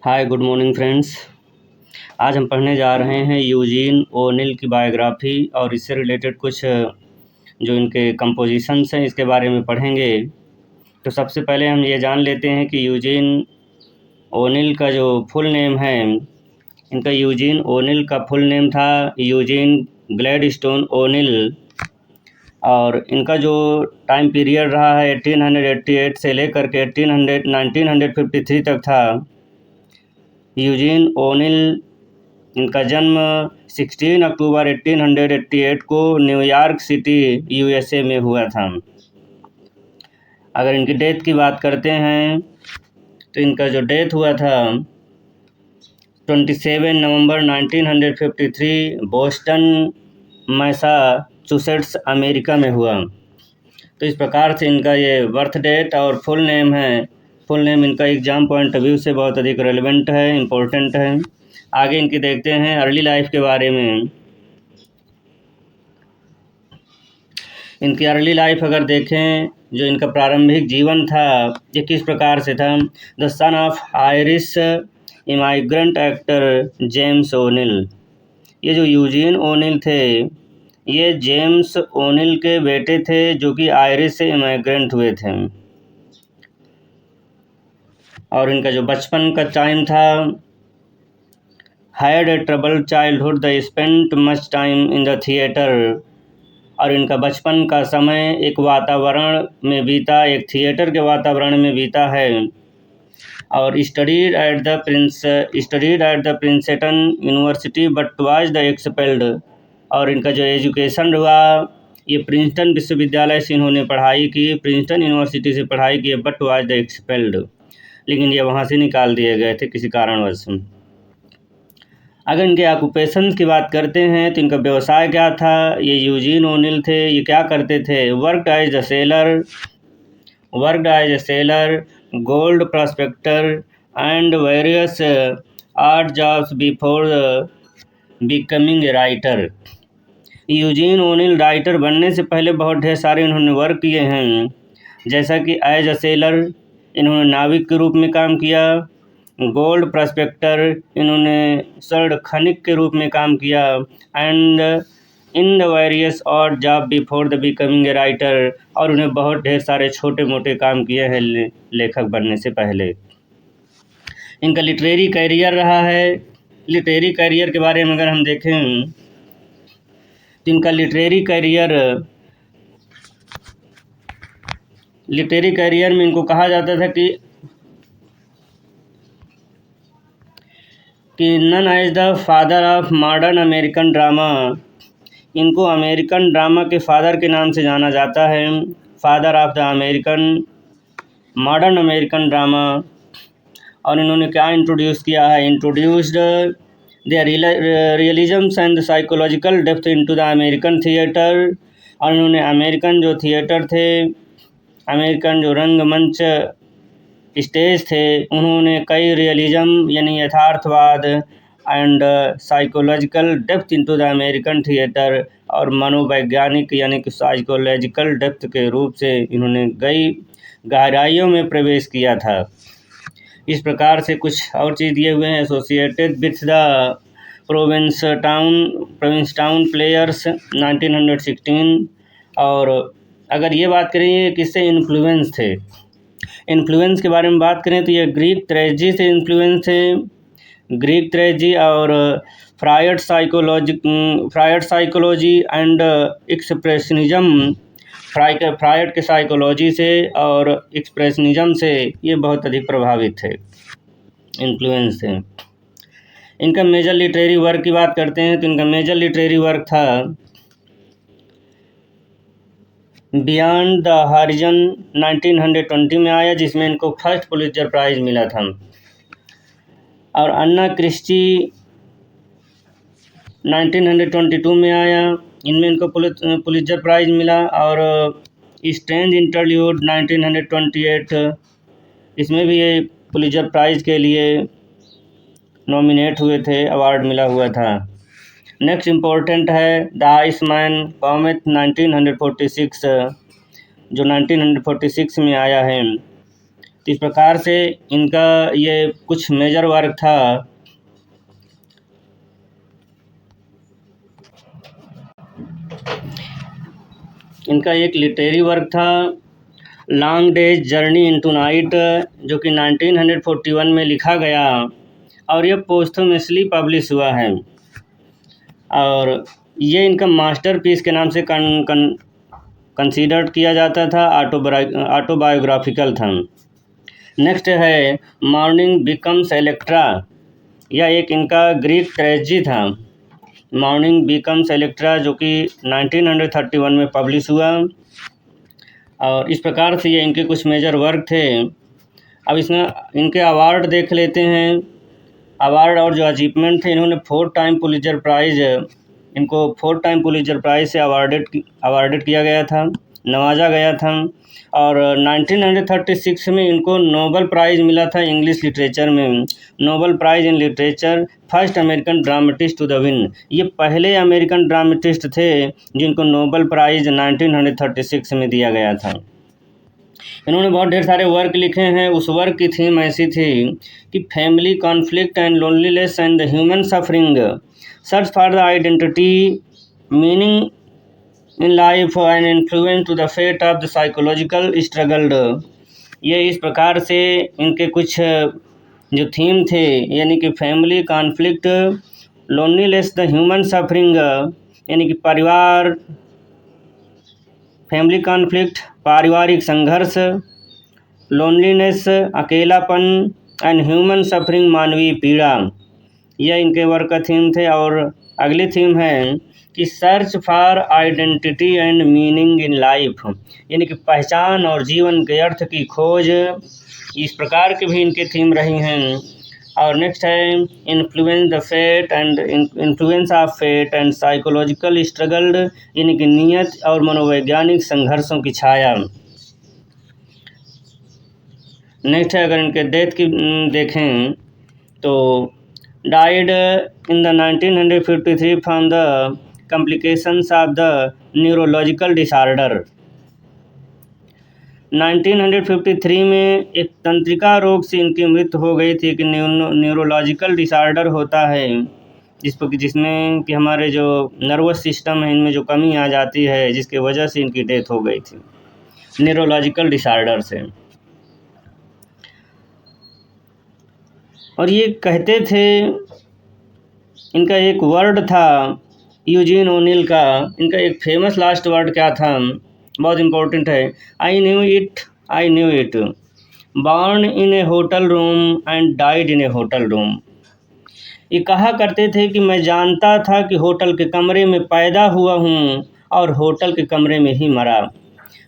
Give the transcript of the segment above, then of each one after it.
Hi good morning friends. आज हम पढ़ने जा रहे हैं यूजीन ओनिल की बायोग्राफी और इससे रिलेटेड कुछ जो इनके कंपोजिशंस हैं इसके बारे में पढ़ेंगे। तो सबसे पहले हम ये जान लेते हैं कि यूजीन ओनिल का जो फुल नेम है, इनका यूजीन ओनिल का फुल नेम था यूजीन ग्लैडस्टोन ओनिल। और इनका जो टाइम पीरियड रहा है 1888 से लेकर के 1953 तक था। यूजीन ओनिल, इनका जन्म 16 अक्टूबर 1888 को न्यूयॉर्क सिटी यूएसए में हुआ था। अगर इनकी डेथ की बात करते हैं तो इनका जो डेथ हुआ था 27 नवंबर 1953 बोस्टन मैसाचुसेट्स अमेरिका में हुआ। तो इस प्रकार से इनका ये बर्थ डेट और फुल नेम है। फुल नेम इनका एग्ज़ाम पॉइंट ऑफ व्यू से बहुत अधिक रेलेवेंट है, इम्पोर्टेंट है। आगे इनकी देखते हैं अर्ली लाइफ के बारे में। इनकी अर्ली लाइफ अगर देखें, जो इनका प्रारंभिक जीवन था ये किस प्रकार से था। The son of Irish immigrant actor James O'Neill. ये जो यूजीन ओनिल थे ये जेम्स ओनिल के बेटे थे जो कि आयरिश से इमाइग्रेंट हुए थे। और इनका जो बचपन का टाइम था, had a troubled childhood the spent much time in the theatre. और इनका बचपन का समय एक वातावरण में बीता, एक थिएटर के वातावरण में बीता है। और studied at the Princeton University but was the expelled. और इनका जो एजुकेशन हुआ ये प्रिंसटन विश्वविद्यालय से इन्होंने पढ़ाई की, प्रिंसटन यूनिवर्सिटी से पढ़ाई की, बट वाज द एक्सपेल्ड, लेकिन ये वहाँ से निकाल दिए गए थे किसी कारणवश। अगर इनके ऑक्यूपेशन की बात करते हैं तो इनका व्यवसाय क्या था। ये यूजीन ओनिल थे, ये क्या करते थे। Worked as a sailor, gold prospector and various art jobs before becoming a writer. Eugene O'Neill writer बनने से पहले बहुत ढेर सारे इन्होंने वर्क किए हैं, जैसा कि एज अ सेलर इन्होंने नाविक के रूप में काम किया, गोल्ड प्रॉस्पेक्टर इन्होंने स्वर्ण खनिक के रूप में काम किया, एंड इन द वेरियस और job before the becoming a writer. और उन्हें बहुत ढेर सारे छोटे मोटे काम किए हैं लेखक बनने से पहले। इनका लिटरेरी कैरियर रहा है। लिटरेरी कैरियर के बारे में अगर हम देखें तो इनका लिटरेरी कैरियर में इनको कहा जाता था कि known as the father of modern American drama. इनको अमेरिकन ड्रामा के फादर के नाम से जाना जाता है, father of the modern American drama. और इन्होंने क्या इंट्रोड्यूस किया है, introduced the realism and the psychological depth into the American theatre. और इन्होंने अमेरिकन जो थिएटर थे, अमेरिकन जो रंगमंच स्टेज थे, उन्होंने कई रियलिज्म यानी यथार्थवाद and psychological depth into the American theatre और मनोवैज्ञानिक यानी कि साइकोलॉजिकल डेप्थ के रूप से इन्होंने कई गहराइयों में प्रवेश किया था। इस प्रकार से कुछ और चीज़ दिए हुए हैं। Associated with the Provincetown Players 1916। और अगर ये बात करें ये किससे इन्फ्लुएंस थे, इन्फ्लुएंस के बारे में बात करें तो ये ग्रीक ट्रेजेडी से इन्फ्लुएंस थे। ग्रीक ट्रेजेडी और Freud psychology and expressionism. Freud के साइकोलॉजी से और एक्सप्रेशनिज्म से ये बहुत अधिक प्रभावित थे, इन्फ्लुएंस थे। इनका मेजर लिटरेरी वर्क की बात करते हैं तो इनका मेजर लिटरेरी वर्क था बियॉन्ड द हॉरिजन 1920 में आया, जिसमें इनको फर्स्ट पुलित्जर प्राइज़ मिला था। और अन्ना क्रिस्टी 1922 में आया, इनमें इनको पुलित्जर प्राइज़ मिला। और स्ट्रेंज इंटरल्यूड 1928, इसमें भी ये पुलित्जर प्राइज़ के लिए नॉमिनेट हुए थे, अवार्ड मिला हुआ था। नेक्स्ट इम्पोर्टेंट है द आइसमैन कॉमेट 1946, जो 1946 में आया है। तो इस प्रकार से इनका ये कुछ मेजर वर्क था। इनका एक लिटरेरी वर्क था long days journey into night, जो कि 1941 में लिखा गया और यह पोस्टहुमसली पब्लिश हुआ है, और ये इनका मास्टरपीस के नाम से कंसीडर्ड किया जाता था, ऑटोबायोग्राफिकल था। नेक्स्ट है मॉर्निंग बिकम्स इलेक्ट्रा, यह एक इनका ग्रीक ट्रेजेडी था। मॉर्निंग बिकम्स इलेक्ट्रा जो कि 1931 में पब्लिश हुआ, और इस प्रकार से ये इनके कुछ मेजर वर्क थे। अब इसमें इनके अवार्ड देख लेते हैं। अवार्ड और जो अचीवमेंट थे, इन्होंने 4 टाइम पुलित्ज़र प्राइज़, इनको 4 टाइम पुलित्ज़र प्राइज़ से अवार्डेड किया गया था, नवाजा गया था। और 1936 में इनको नोबल प्राइज़ मिला था इंग्लिश लिटरेचर में, Nobel prize in literature, first American dramatist to the win. ये पहले अमेरिकन ड्रामेटिस्ट थे जिनको नोबल प्राइज़ 1936 में दिया गया था। इन्होंने बहुत ढेर सारे वर्क लिखे हैं। उस वर्क की थीम ऐसी थी कि family conflict and loneliness and the human suffering, search for the identity, meaning in life and influence to the fate of the psychological struggle. ये इस प्रकार से इनके कुछ जो थीम थे, यानी कि family conflict, loneliness, the human suffering, यानी कि फैमिली कॉन्फ्लिक्ट, पारिवारिक संघर्ष, लोनलीनेस, अकेलापन, एंड ह्यूमन सफरिंग, मानवीय पीड़ा, यह इनके वर्क का थीम थे। और अगली थीम है कि search for identity and meaning in life, यानी कि पहचान और जीवन के अर्थ की खोज, इस प्रकार की भी इनके थीम रही हैं। और नेक्स्ट है influence the fate and influence of fate and psychological struggle, यानी कि नियत और मनोवैज्ञानिक संघर्षों की छाया। नेक्स्ट है, अगर इनके डेथ की देखें तो died in the 1953 from the complications of the neurological disorder. 1953 में एक तंत्रिका रोग से इनकी मृत्यु हो गई थी कि न्यूरोलॉजिकल डिसऑर्डर होता है जिसमें कि हमारे जो नर्वस सिस्टम है इनमें जो कमी आ जाती है, जिसकी वजह से इनकी डेथ हो गई थी न्यूरोलॉजिकल डिसऑर्डर से। और ये कहते थे, इनका एक वर्ड था यूजीन ओनिल का, इनका एक फेमस लास्ट वर्ड क्या था, बहुत इम्पोर्टेंट है, I knew it, born in A hotel room and died in A hotel room. ये कहा करते थे कि मैं जानता था कि होटल के कमरे में पैदा हुआ हूँ और होटल के कमरे में ही मरा।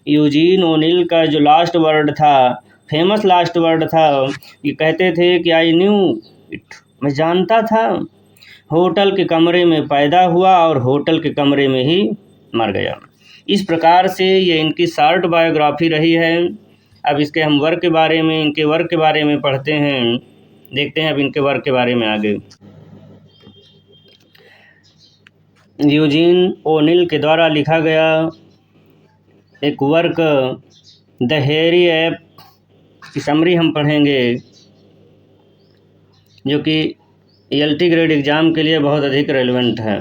यूजीन ओनिल का जो लास्ट वर्ड था, फेमस लास्ट वर्ड था, ये कहते थे कि आई न्यू इट, मैं जानता था, होटल के कमरे में पैदा हुआ और होटल के कमरे में ही मर गया। इस प्रकार से ये इनकी शॉर्ट बायोग्राफी रही है। अब इसके हम वर्क के बारे में, इनके वर्क के बारे में पढ़ते हैं, देखते हैं अब इनके वर्क के बारे में आगे। यूजीन ओनिल के द्वारा लिखा गया एक वर्क द हेयरी ऐप की समरी हम पढ़ेंगे, जो कि ELT ग्रेड एग्ज़ाम के लिए बहुत अधिक रेलेवेंट है।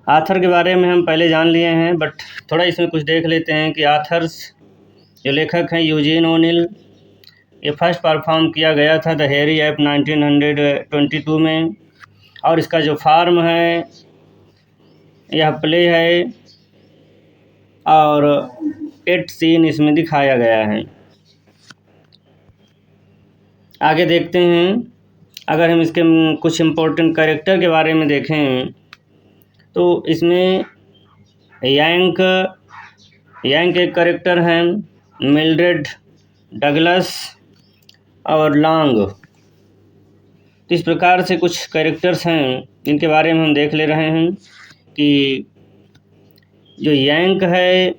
आथर के बारे में हम पहले जान लिए हैं, बट थोड़ा इसमें कुछ देख लेते हैं कि आथर्स जो लेखक हैं यूजीन ओनिल, ये फर्स्ट परफॉर्म किया गया था द हेयरी ऐप 1922 में, और इसका जो फॉर्म है यह प्ले है और 8 सीन इसमें दिखाया गया है। आगे देखते हैं, अगर हम इसके कुछ इम्पोर्टेंट कैरेक्टर के बारे में देखें तो इसमें यांक एक कैरेक्टर हैं, मिल्ड्रेड, डगलस और लॉन्ग। तो इस प्रकार से कुछ कैरेक्टर्स हैं जिनके बारे में हम देख ले रहे हैं कि जो यांक है,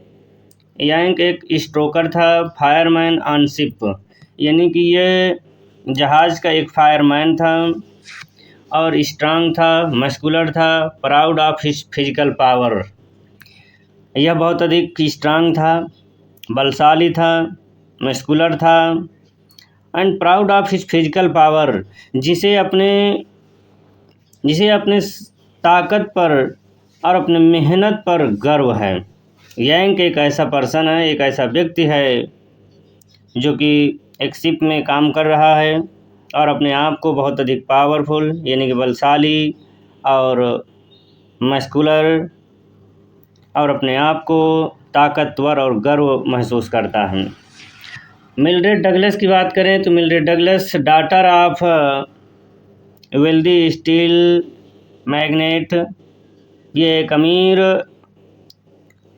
यांक एक स्ट्रोकर था, फायरमैन ऑन शिप, यानी कि ये जहाज़ का एक फायरमैन था, और स्ट्रांग था, मस्कुलर था, proud of his physical power, यह बहुत अधिक स्ट्रांग था बलशाली था, मस्कुलर था and proud of his physical power, जिसे अपने जिसे अपने ताकत पर और अपने मेहनत पर गर्व है। यंग एक ऐसा पर्सन है, एक ऐसा व्यक्ति है जो कि एक शिप में काम कर रहा है और अपने आप को बहुत अधिक पावरफुल यानी कि बलशाली और मस्कुलर और अपने आप को ताकतवर और गर्व महसूस करता है। मिल्ड्रेड डगलस की बात करें तो Mildred Douglas daughter of wealthy steel magnet, ये एक अमीर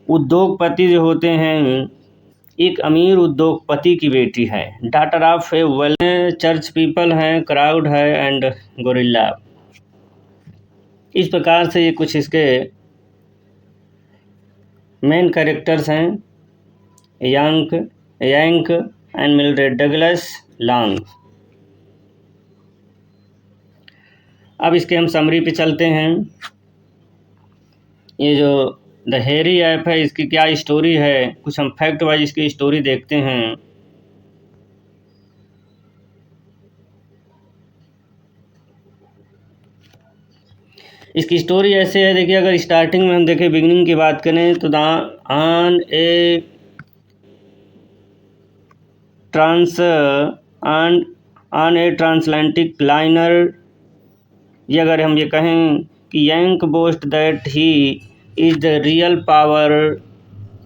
उद्योगपति जो होते हैं, एक अमीर उद्योगपति की बेटी है। Daughter of A well church people हैं, क्राउड है एंड गोरिल्ला। इस प्रकार से ये कुछ इसके मेन कैरेक्टर्स हैं, young and Mildred Douglas long. अब इसके हम समरी पे चलते हैं। ये जो द हैरी ऐप है, इसकी क्या स्टोरी है, कुछ हम फैक्ट वाइज इसकी स्टोरी देखते हैं। इसकी स्टोरी ऐसे है, देखिए अगर स्टार्टिंग में हम देखें, बिगिनिंग की बात करें तो ऑन ए ट्रांसएटलांटिक लाइनर, ये अगर हम ये कहें कि Yank boast that he is the real power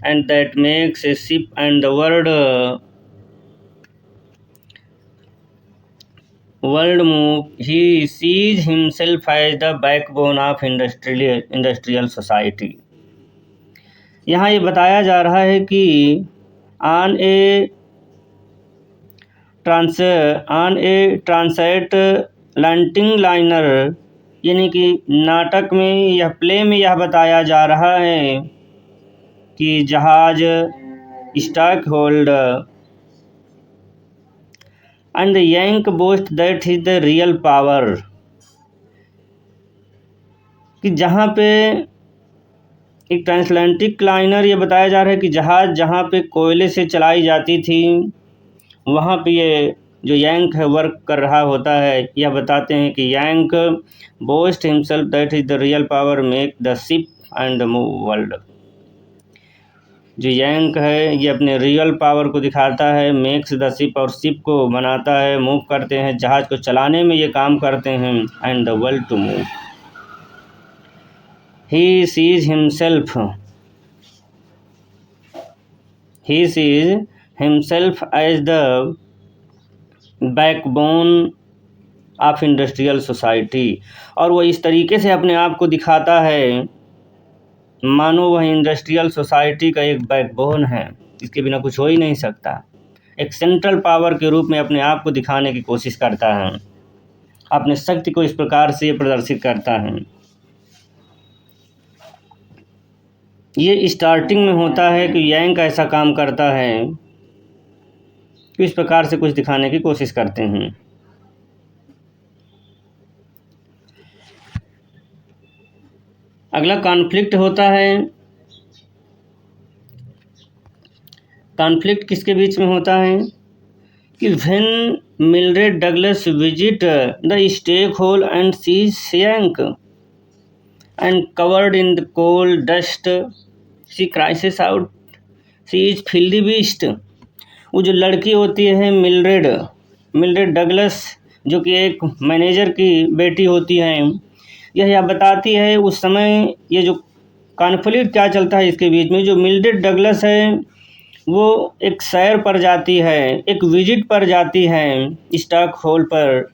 and that makes a ship and the world move, he sees himself as the backbone of industrial society. यहाँ ये बताया जा रहा है कि ऑन ए ट्रांसएटलांटिक लाइनर, यानी कि नाटक में यह प्ले में यह बताया जा रहा है कि जहाज stock hold and the young boast that is the real power, कि जहाँ पे एक ट्रांसएटलांटिक लाइनर ये बताया जा रहा है कि जहाज जहाँ पे कोयले से चलाई जाती थी, वहाँ पे ये जो यंग है वर्क कर रहा होता है। यह बताते हैं कि Yank boast himself that is the real power make the ship and the move world. जो यंग है ये अपने रियल पावर को दिखाता है, मेक्स द शिप और शिप को बनाता है, मूव करते हैं, जहाज को चलाने में ये काम करते हैं, and the world to move. He sees himself as the backbone of industrial society, और वो इस तरीके से अपने आप को दिखाता है मानो वह इंडस्ट्रियल सोसाइटी का एक बैकबोन है, इसके बिना कुछ हो ही नहीं सकता। एक सेंट्रल पावर के रूप में अपने आप को दिखाने की कोशिश करता है, अपने शक्ति को इस प्रकार से प्रदर्शित करता है। ये स्टार्टिंग में होता है कि यंग ऐसा काम करता है, इस प्रकार से कुछ दिखाने की कोशिश करते हैं। अगला कॉन्फ्लिक्ट होता है। कॉन्फ्लिक्ट किसके बीच में होता है कि when Mildred Douglas visit the stoke hole and sees Yank and covered in the coal dust, she cries out, she is filthy beast. वो जो लड़की होती है मिल्ड्रेड डगलस, जो कि एक मैनेजर की बेटी होती है, यह बताती है उस समय ये जो कॉन्फ्लिक्ट क्या चलता है इसके बीच में। जो मिल्ड्रेड डगलस है वो एक सैर पर जाती है, एक विजिट पर जाती है स्टॉक होल पर,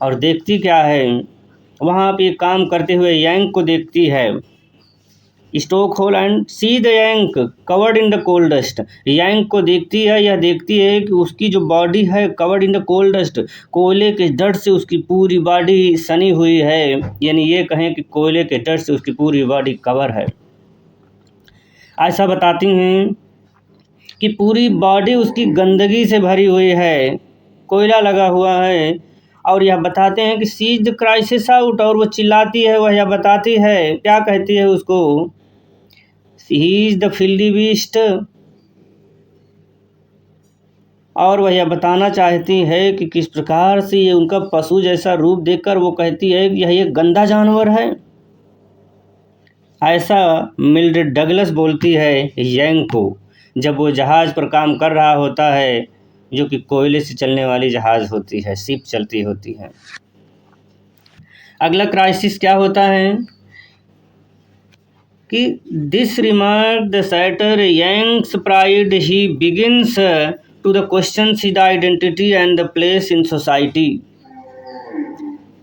और देखती क्या है, वहाँ पे काम करते हुए यंग को देखती है। Stoke hole and see the Yank covered in the coal dust, Yank को देखती है, यह देखती है कि उसकी जो बॉडी है covered in the coal dust, कोयले के डस्ट से उसकी पूरी बॉडी सनी हुई है, यानी ये कहें कि कोयले के डस्ट से उसकी पूरी बॉडी कवर है। ऐसा बताती हैं कि पूरी बॉडी उसकी गंदगी से भरी हुई है, कोयला लगा हुआ है, और यह बताते हैं कि सीज द क्राइसिस आउट, और वो चिल्लाती है, वह यह बताती है, क्या कहती है उसको, ही इज द फिल्दी बीस्ट, और वह यह बताना चाहती है कि किस प्रकार से ये उनका पशु जैसा रूप देखकर वो कहती है कि यह एक गंदा जानवर है। ऐसा मिल्ड्रेड डगलस बोलती है यांग को जब वो जहाज़ पर काम कर रहा होता है, जो कि कोयले से चलने वाली जहाज़ होती है, शिप चलती होती है। अगला क्राइसिस क्या होता है कि this remark the setter Yank's pride he begins to the question the identity and the place in society.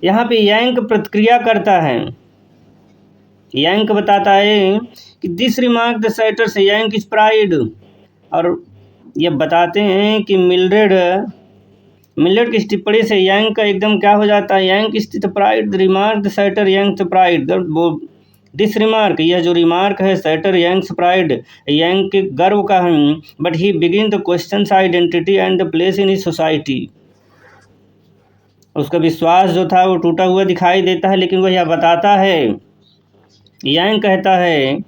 यहाँ पे यांग प्रतिक्रिया करता है। यांग बताता है कि दिस रिमार्क द सेटर से यांग इज प्राइड, और ये बताते हैं कि मिल्ड्रेड की टिप्पणी से यांग का एकदम क्या हो जाता है, Yank is the pride remark the setter Yank the pride. This remark, यह जो रिमार्क है सेटर यांग्स प्राइड, यांग के गर्व का है, but he begin the question identity and the place in his society. उसका विश्वास जो था वो टूटा हुआ दिखाई देता है, लेकिन वह यह बताता है, यांग कहता है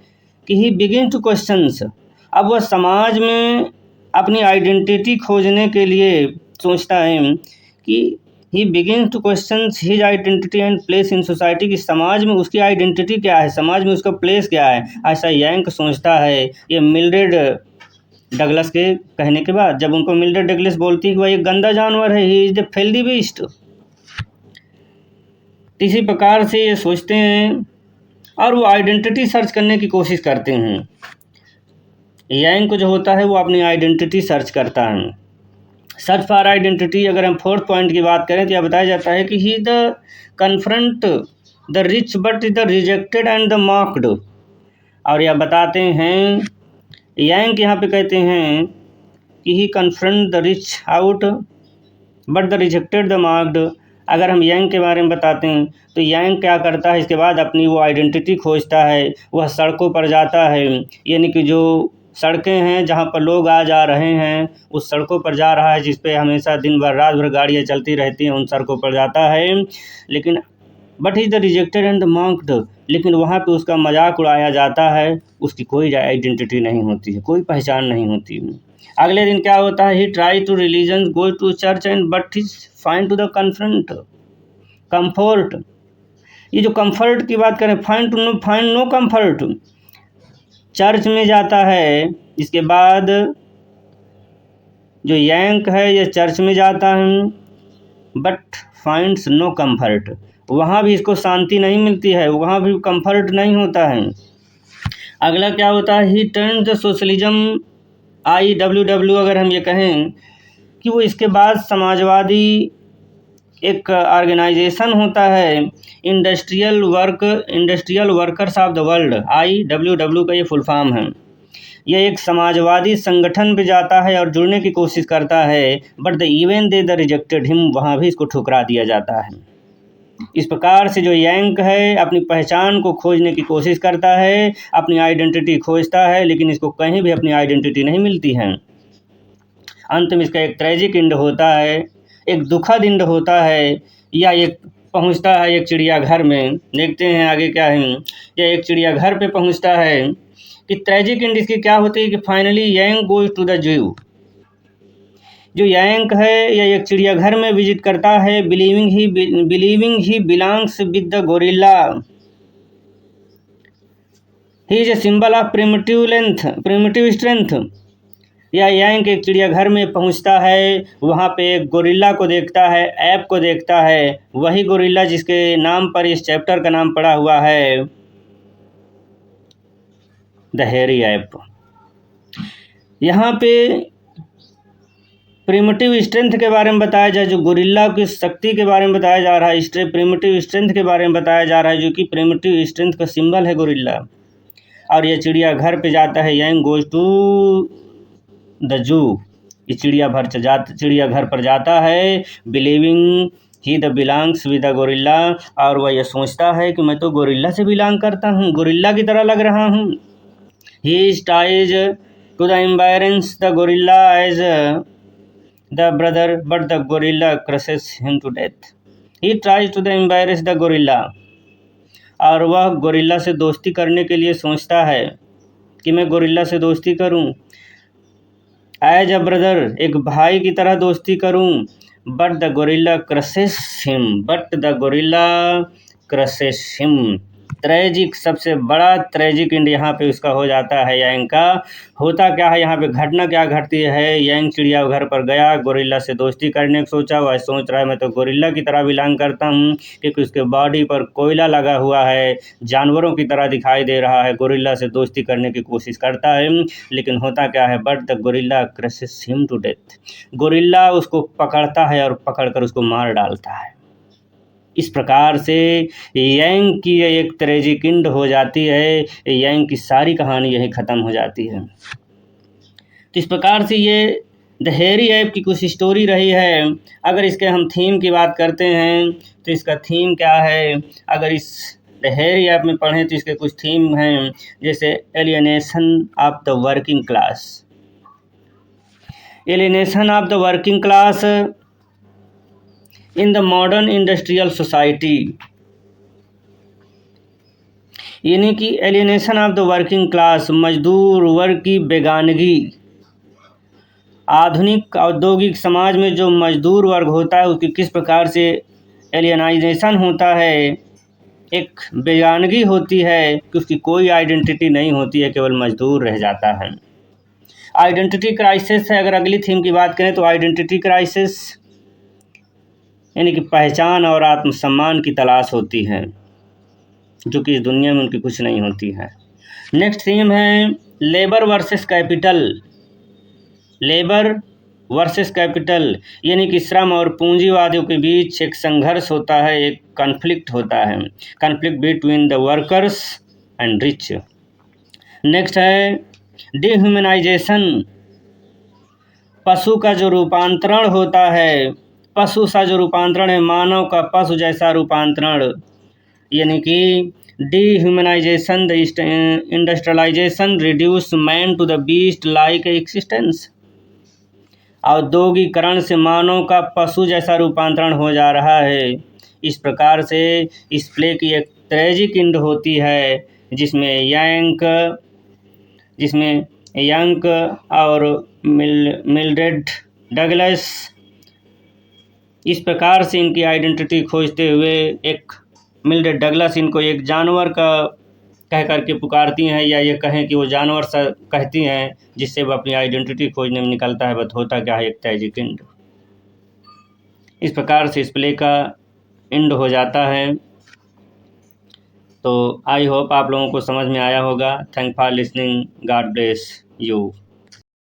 कि ही बिगिन टू क्वेश्चंस, अब वह समाज में अपनी आइडेंटिटी खोजने के लिए सोचता है कि he begin to question his identity and place in society, कि समाज में उसकी आइडेंटिटी क्या है, समाज में उसका प्लेस क्या है, ऐसा यांग सोचता है। ये मिल्ड्रेड डगलस के कहने के बाद, जब उनको मिल्ड्रेड डगलस बोलती है कि वह एक गंदा जानवर है, ही इज द फिल्दी बीस्ट। इसी प्रकार से ये सोचते हैं और वो आइडेंटिटी सर्च करने की कोशिश करते हैं। यांग को जो होता है वो अपनी आइडेंटिटी सर्च करता है। सर्च फॉर आइडेंटिटी, अगर हम फोर्थ पॉइंट की बात करें तो यह बताया जाता है कि he the confront the rich but the rejected and the mocked. और यह बताते हैं, यांग यहाँ पे कहते हैं कि he confront the rich out but the rejected the mocked. अगर हम यांग के बारे में बताते हैं तो यांग क्या करता है, इसके बाद अपनी वो आइडेंटिटी खोजता है, वह सड़कों पर जाता है, यानी कि जो सड़कें हैं जहाँ पर लोग आ जा रहे हैं उस सड़कों पर जा रहा है, जिस पे हमेशा दिन भर रात भर गाड़ियाँ चलती रहती हैं, उन सड़कों पर जाता है। लेकिन but is the rejected and the mocked, लेकिन वहाँ पे उसका मजाक उड़ाया जाता है, उसकी कोई आइडेंटिटी नहीं होती है, कोई पहचान नहीं होती। अगले दिन क्या होता है, he try to religion go to church and but he find to the confront comfort. ये जो कम्फर्ट की बात करें, फाइंड नो कम्फर्ट, चर्च में जाता है, इसके बाद जो यांग है ये चर्च में जाता है बट फाइंड्स नो कम्फर्ट, वहाँ भी इसको शांति नहीं मिलती है, वहाँ भी कम्फर्ट नहीं होता है। अगला क्या होता है, ही टर्न द सोशलिज्म IWW, अगर हम ये कहें कि वो इसके बाद समाजवादी एक ऑर्गेनाइजेशन होता है, industrial workers of the world, IWW का ये फुल फॉर्म है। यह एक समाजवादी संगठन पे जाता है और जुड़ने की कोशिश करता है, but the even they the rejected him, वहाँ भी इसको ठुकरा दिया जाता है। इस प्रकार से जो यांग है अपनी पहचान को खोजने की कोशिश करता है, अपनी आइडेंटिटी खोजता है, लेकिन इसको कहीं भी अपनी आइडेंटिटी नहीं मिलती है। अंत में इसका एक ट्रेजिक एंड होता है, एक दुखद एंड होता है, या एक पहुंचता है एक चिड़ियाघर में। देखते हैं आगे क्या है, या एक चिड़ियाघर पे पहुंचता है कि ट्रेजिक एंड इसकी क्या होती है कि finally Yank goes to the zoo. जो यांग है या एक चिड़ियाघर में विजिट करता है, believing he belongs with the gorilla, he is a symbol of primitive strength. या यांग एक चिड़ियाघर में पहुंचता है, वहाँ पे एक गोरिल्ला को देखता है, ऐप को देखता है, वही गोरिल्ला जिसके नाम पर इस चैप्टर का नाम पड़ा हुआ है, द हेयरी ऐप। यहाँ पे प्रिमिटिव स्ट्रेंथ के बारे में बताया जाए, जो गोरिल्ला की शक्ति के बारे में बताया जा रहा है, प्रिमिटिव स्ट्रेंथ के बारे में बताया जा रहा है, जो कि प्रिमिटिव स्ट्रेंथ का सिंबल है गोरिल्ला। और ये चिड़ियाघर पे जाता है, यांग गोज टू द जू, ये चिड़ियाघर पर जाता है, believing he the belongs with the gorilla, और वह यह सोचता है कि मैं तो गोरिल्ला से बिलोंग करता हूँ, गोरिल्ला की तरह लग रहा हूँ। He stays to the embrace the gorilla as the brother but the gorilla crushes him to death. He tries to the embrace the gorilla, और वह गोरिल्ला से दोस्ती करने के लिए सोचता है कि मैं गोरिल्ला से दोस्ती करूं, एज अ ब्रदर, एक भाई की तरह दोस्ती करूं। But the gorilla crosses him, but the gorilla crosses him. Tragic, सबसे बड़ा ट्रेजिक एंड यहाँ पे उसका हो जाता है यांग का। होता क्या है यहाँ पे, घटना क्या घटती है, यांग चिड़ियाघर पर गया, गोरिल्ला से दोस्ती करने की सोचा। वह सोच रहा है मैं तो गोरिल्ला की तरह बिलोंग करता हूँ, क्योंकि उसके बॉडी पर कोयला लगा हुआ है, जानवरों की तरह दिखाई दे रहा है। गोरिल्ला से दोस्ती करने की कोशिश करता है, लेकिन होता क्या है, but the gorilla crushes him to death. Gorilla उसको पकड़ता है और पकड़कर उसको मार डालता है। इस प्रकार से यांग की एक ट्रेजिक एंड हो जाती है, यांग की सारी कहानी यही ख़त्म हो जाती है। तो इस प्रकार से ये द हेरी ऐप की कुछ स्टोरी रही है। अगर इसके हम थीम की बात करते हैं तो इसका थीम क्या है, अगर इस द हेरी ऐप में पढ़ें तो इसके कुछ थीम हैं, जैसे alienation of the working class. Alienation of the working class in the modern industrial society, यानी कि alienation of the working class, मजदूर वर्ग की बेगानगी। आधुनिक औद्योगिक समाज में जो मजदूर वर्ग होता है उसकी किस प्रकार से एलियनाइजेशन होता है, एक बेगानगी होती है कि उसकी कोई आइडेंटिटी नहीं होती है, केवल मजदूर रह जाता है। आइडेंटिटी क्राइसिस है। अगर अगली थीम की बात करें तो आइडेंटिटी क्राइसिस यानी कि पहचान और आत्मसम्मान की तलाश होती है, जो कि इस दुनिया में उनकी कुछ नहीं होती है। नेक्स्ट थीम है labour versus capital. Labour versus capital यानी कि श्रम और पूंजीवादियों के बीच एक संघर्ष होता है, एक कॉन्फ्लिक्ट होता है, conflict between the workers and rich. Next है डिह्यूमनाइजेशन। पशु का जो रूपांतरण होता है, पशु सा जो रूपांतरण है, मानव का पशु जैसा रूपांतरण, यानी कि dehumanization the industrialization reduce man to the beast like existence. औद्योगिकरण से मानव का पशु जैसा रूपांतरण हो जा रहा है। इस प्रकार से इस प्ले की एक ट्रेजिक एंड होती है, जिसमें यंग और मिल्ड्रेड डगलस इस प्रकार से इनकी आइडेंटिटी खोजते हुए, एक मिल्ड्रेड डगलस इनको एक जानवर का कह करके पुकारती हैं, या ये कहें कि वो जानवर सा कहती हैं, जिससे वो अपनी आइडेंटिटी खोजने में निकलता है। बट होता क्या है, एक ट्रेजिक एंड। इस प्रकार से इस प्ले का एंड हो जाता है। तो आई होप आप लोगों को समझ में आया होगा। Thank for listening, God bless you.